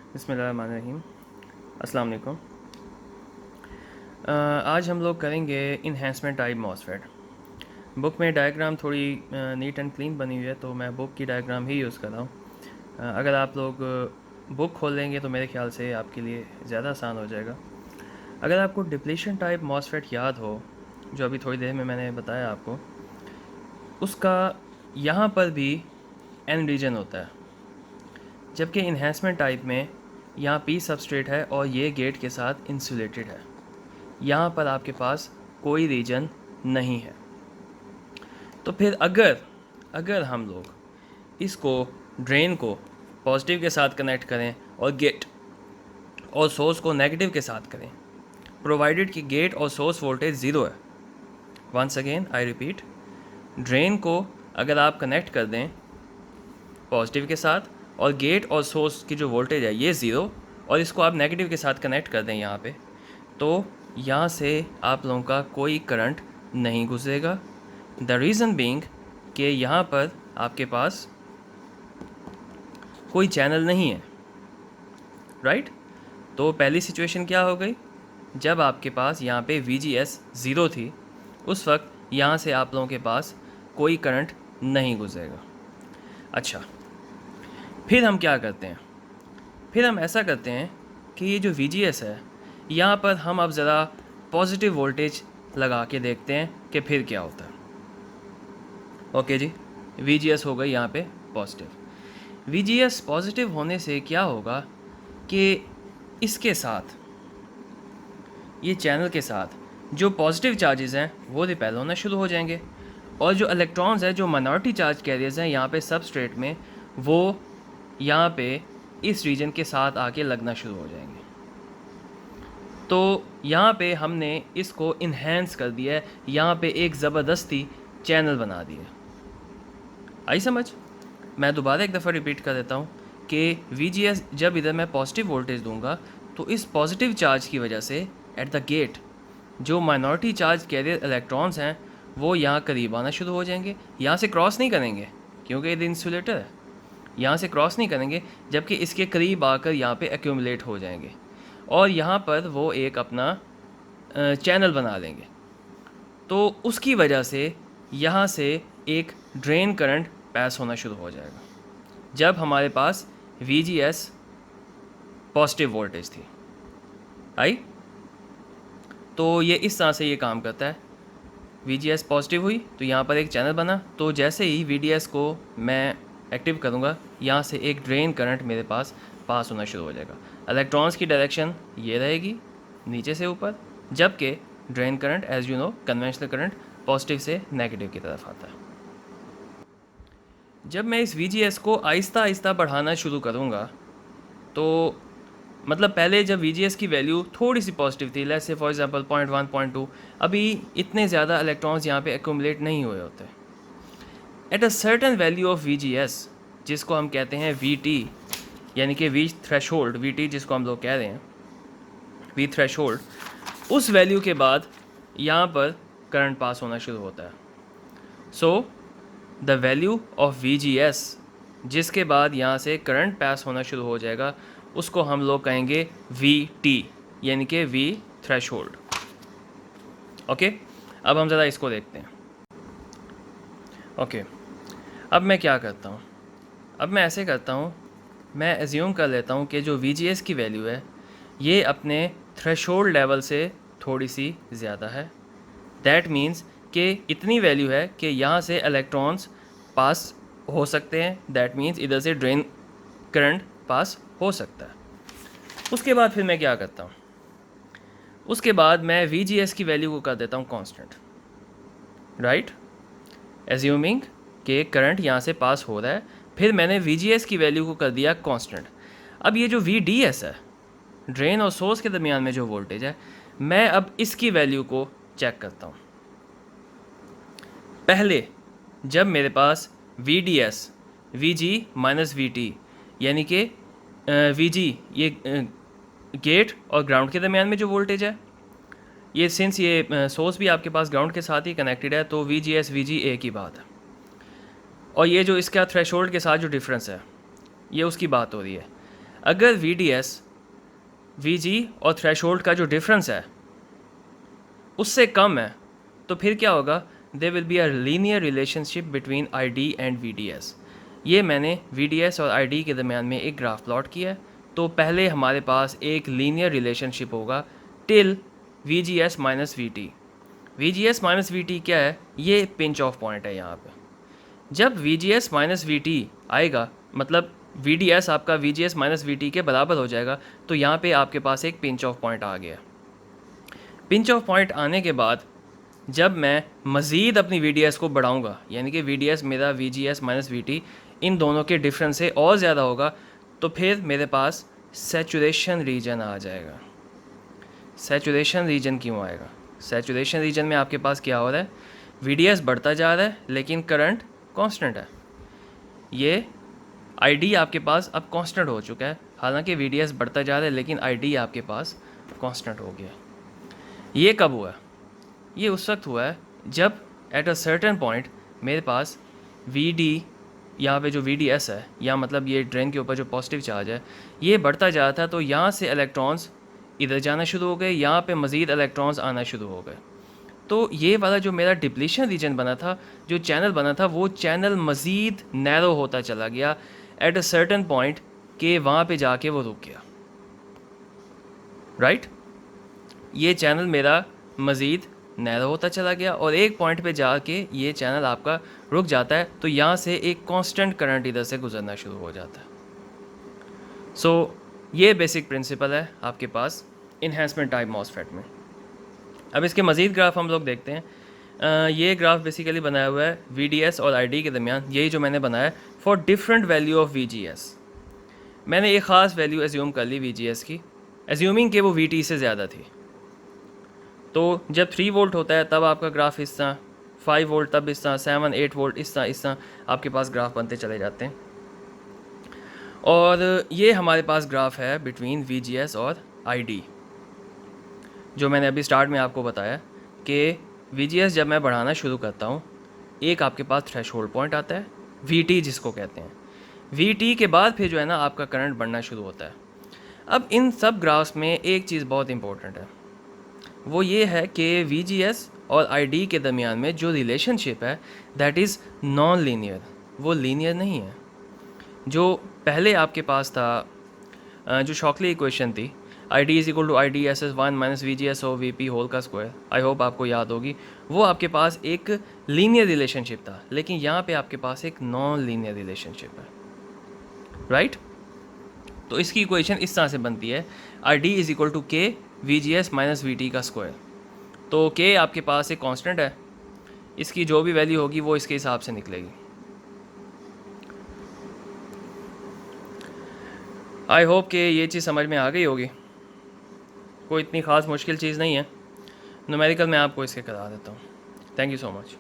बिस्मिल्लाहिर्रहमानिर्रहीम। अस्सलाम वालेकुम। आज हम लोग करेंगे इन्हेंसमेंट टाइप मॉसफेट। बुक में डायग्राम थोड़ी नीट एंड क्लीन बनी हुई है, तो मैं बुक की डायग्राम ही यूज़ कर रहा हूँ। अगर आप लोग बुक खोल लेंगे तो मेरे ख्याल से आपके लिए ज़्यादा आसान हो जाएगा। अगर आपको डिप्लीशन टाइप मॉसफेट याद हो, जो अभी थोड़ी देर में मैंने बताया आपको, उसका यहाँ पर भी एन रीजन होता है, जबकि इन्हेंसमेंट टाइप में यहाँ पी सबस्ट्रेट है और ये गेट के साथ इंसुलेटेड है। यहाँ पर आपके पास कोई रीजन नहीं है। तो फिर अगर हम लोग इसको ड्रेन को पॉजिटिव के साथ कनेक्ट करें और गेट और सोर्स को नेगेटिव के साथ करें, प्रोवाइडेड कि गेट और सोर्स वोल्टेज ज़ीरो है। Once again I repeat, drain को अगर आप कनेक्ट कर दें पॉजिटिव के साथ और गेट और सोर्स की जो वोल्टेज है ये ज़ीरो, और इसको आप नेगेटिव के साथ कनेक्ट कर दें यहाँ पे, तो यहाँ से आप लोगों का कोई करंट नहीं गुजरेगा। द रीज़न बीइंग कि यहाँ पर आपके पास कोई चैनल नहीं है, राइट। तो पहली सिचुएशन क्या हो गई, जब आपके पास यहाँ पे VGS ज़ीरो थी, उस वक्त यहाँ से आप लोगों के पास कोई करंट नहीं गुजरेगा। अच्छा, फिर हम क्या करते हैं, फिर हम ऐसा करते हैं कि ये जो VGS है, यहाँ पर हम अब ज़रा पॉजिटिव वोल्टेज लगा के देखते हैं कि फिर क्या होता है। ओके जी, VGS हो गई यहाँ पे पॉजिटिव। VGS पॉजिटिव होने से क्या होगा कि इसके साथ, ये चैनल के साथ जो पॉजिटिव चार्जेस हैं वो रिपेल होना शुरू हो जाएंगे, और जो इलेक्ट्रॉन्स हैं, जो माइनॉरिटी चार्ज कैरियर्स हैं यहाँ पे सबस्ट्रेट में, वो यहाँ पे इस रीजन के साथ आके लगना शुरू हो जाएंगे। तो यहाँ पे हमने इसको इन्हेंस कर दिया है, यहाँ पे एक ज़बरदस्ती चैनल बना दिया। आई समझ? मैं दोबारा एक दफ़ा रिपीट कर देता हूँ कि VGS जब इधर मैं पॉजिटिव वोल्टेज दूंगा, तो इस पॉजिटिव चार्ज की वजह से एट द गेट जो माइनॉरिटी चार्ज कैरियर इलेक्ट्रॉन्स हैं वो यहाँ करीब आना शुरू हो जाएंगे। यहाँ से क्रॉस नहीं करेंगे क्योंकि ये इंसुलेटर है, यहाँ से क्रॉस नहीं करेंगे, जबकि इसके करीब आकर यहाँ पे एक्यूमुलेट हो जाएंगे और यहाँ पर वो एक अपना चैनल बना लेंगे। तो उसकी वजह से यहाँ से एक ड्रेन करंट पास होना शुरू हो जाएगा जब हमारे पास VGS पॉजिटिव वोल्टेज थी। आई? तो ये इस तरह से ये काम करता है। VGS पॉजिटिव हुई तो यहाँ पर एक चैनल बना, तो जैसे ही VDS को मैं एक्टिव करूँगा, यहाँ से एक ड्रेन करंट मेरे पास होना शुरू हो जाएगा। इलेक्ट्रॉन्स की डायरेक्शन ये रहेगी नीचे से ऊपर, जबकि drain current as you know conventional current positive से नेगेटिव की तरफ आता है। जब मैं इस VGS को आहिस्ता आहिस्ता बढ़ाना शुरू करूँगा, तो मतलब पहले जब VGS की वैल्यू थोड़ी सी पॉजिटिव थी, लेट्स से फॉर एग्जांपल 0.1 0.2, अभी इतने ज़्यादा इलेक्ट्रॉन्स यहाँ पे एक्यूमुलेट नहीं हुए होते। At a certain value of VGS, जिसको हम कहते हैं VT, यानी कि V थ्रेशोल्ड, VT जिसको हम लोग कह रहे हैं V थ्रेशोल्ड, उस वैल्यू के बाद यहाँ पर करंट पास होना शुरू होता है। So the value of VGS जिसके बाद यहाँ से करंट पास होना शुरू हो जाएगा, उसको हम लोग कहेंगे VT, यानी कि V थ्रेशोल्ड। ओके, अब हम ज़रा इसको देखते हैं। ओके, अब मैं क्या करता हूँ, अब मैं ऐसे करता हूँ, मैं एज्यूम कर लेता हूँ कि जो VGS की वैल्यू है ये अपने थ्रेशोल्ड लेवल से थोड़ी सी ज़्यादा है। दैट मीन्स कि इतनी वैल्यू है कि यहाँ से इलेक्ट्रॉन्स पास हो सकते हैं, दैट मीन्स इधर से ड्रेन करंट पास हो सकता है। उसके बाद फिर मैं क्या करता हूँ, उसके बाद मैं VGS की वैल्यू को कर देता हूँ कांस्टेंट, राइट, एज्यूमिंग कि करंट यहाँ से पास हो रहा है। फिर मैंने VGS की वैल्यू को कर दिया कांस्टेंट। अब ये जो VDS है, ड्रेन और सोर्स के दरमियान में जो वोल्टेज है, मैं अब इसकी वैल्यू को चेक करता हूँ। पहले जब मेरे पास VDS VG माइनस VT, यानी कि VG ये गेट और ग्राउंड के दरमियान में जो वोल्टेज है, ये सिंस ये सोर्स भी आपके पास ग्राउंड के साथ ही कनेक्टेड है, तो VGS VG एक ही बात है। और ये जो इसका थ्रेशोल्ड के साथ जो डिफरेंस है, ये उसकी बात हो रही है। अगर VDS VG और थ्रेशोल्ड का जो डिफरेंस है उससे कम है तो फिर क्या होगा, there will be a linear relationship between ID and VDS। ये मैंने VDS और ID के दरमियान में एक ग्राफ प्लॉट किया है। तो पहले हमारे पास एक लीनियर रिलेशनशिप होगा till VGS minus VT। VGS minus VT क्या है, ये पिंच ऑफ पॉइंट है यहाँ पे। जब VGS माइनस VT आएगा, मतलब VDS आपका VGS माइनस VT के बराबर हो जाएगा, तो यहाँ पे आपके पास एक पिंच ऑफ पॉइंट आ गया। पिंच ऑफ पॉइंट आने के बाद जब मैं मज़ीद अपनी VDS को बढ़ाऊंगा, यानी कि VDS मेरा VGS माइनस VT इन दोनों के डिफरेंस से और ज़्यादा होगा, तो फिर मेरे पास सैचुरेशन रीजन आ जाएगा। सैचुरेशन रीजन क्यों आएगा? सैचुरेशन रीजन में आपके पास क्या हो रहा है, VDS बढ़ता जा रहा है लेकिन करंट कांस्टेंट है। ये ID आपके पास अब कांस्टेंट हो चुका है, हालांकि VDS बढ़ता जा रहा है लेकिन ID आपके पास कांस्टेंट हो गया। ये कब हुआ? ये उस वक्त हुआ है जब एट अ सर्टेन पॉइंट मेरे पास VD, यहाँ पे जो VDS है, या मतलब ये ड्रेन के ऊपर जो पॉजिटिव चार्ज है, ये बढ़ता जा रहा था। तो यहाँ से इलेक्ट्रॉन्स इधर जाना शुरू हो गए, यहाँ पे मज़ीद इलेक्ट्रॉन्स आना शुरू हो गए। तो ये वाला जो मेरा डिप्लीशन रीजन बना था, जो चैनल बना था, वो चैनल मज़ीद नैरो होता चला गया एट अ सर्टेन पॉइंट के वहाँ पे जाके वो रुक गया। राइट? ये चैनल मेरा मज़ीद नैरो होता चला गया और एक पॉइंट पे जाके ये चैनल आपका रुक जाता है। तो यहाँ से एक कांस्टेंट करंट इधर से गुजरना शुरू हो जाता है। सो ये बेसिक प्रिंसिपल है आपके पास इन्हेंसमेंट टाइप मॉसफेट में। अब इसके मज़ीद ग्राफ हम लोग देखते हैं। ये ग्राफ बेसिकली बनाया हुआ है VDS और ID के दरमियान, यही जो मैंने बनाया है for different value of VGS। मैंने एक ख़ास वैल्यू एज्यूम कर ली VGS की, एज्यूमिंग कि वो VT से ज़्यादा थी। तो जब 3 वोल्ट होता है तब आपका ग्राफ इस तरह, 5 वोल्ट तब इस तरह, 7 8 वोल्ट इस तरह आपके पास ग्राफ बनते चले जाते हैं। और ये हमारे पास ग्राफ है बिटवीन VGS और ID, जो मैंने अभी स्टार्ट में आपको बताया कि VGS जब मैं बढ़ाना शुरू करता हूँ, एक आपके पास थ्रेशोल्ड पॉइंट आता है VT जिसको कहते हैं। VT के बाद फिर जो है ना आपका करंट बढ़ना शुरू होता है। अब इन सब ग्राफ्स में एक चीज़ बहुत इंपॉर्टेंट है, वो ये है कि VGS और ID के दरमियान में जो रिलेशनशिप है दैट इज़ नॉन लीनियर, वो लीनियर नहीं है। जो पहले आपके पास था, जो शॉकली इक्वेशन थी, ID is equal to IDSS1 minus VGS और VP होल का स्क्वायर, आई होप आपको याद होगी, वो आपके पास एक लीनियर रिलेशनशिप था, लेकिन यहाँ पे आपके पास एक नॉन लीनियर रिलेशनशिप है। राइट? तो इसकी इक्वेशन इस तरह से बनती है, ID is equal to K VGS minus VT का स्क्वायर। तो K आपके पास एक कांस्टेंट है, इसकी जो भी वैल्यू होगी वो इसके हिसाब से निकलेगी। आई होप कि ये चीज़ समझ में आ गई होगी, कोई इतनी ख़ास मुश्किल चीज़ नहीं है। न्यूमेरिकल मैं आपको इसके करा देता हूँ। Thank you so much.